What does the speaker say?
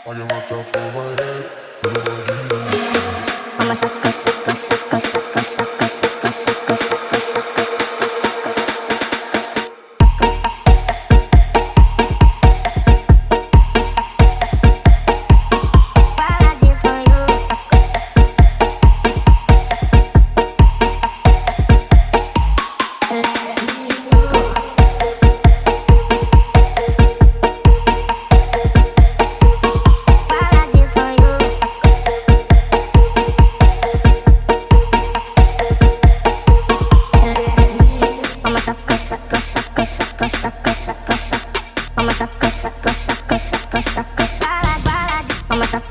I get knocked off in my head. You know I give me the I'm a sucker, sucker, sucker, sucker, sucker, sucker, sucker, sucker, sucker, sucker, what I did for you. Let me go. What I did for you. I'm a sucker, sucker, sucker, sucker, sucker, sucker, sucker. I'm a sucker, sucker, sucker, sucker, sucker, sucker. I'm a sucker.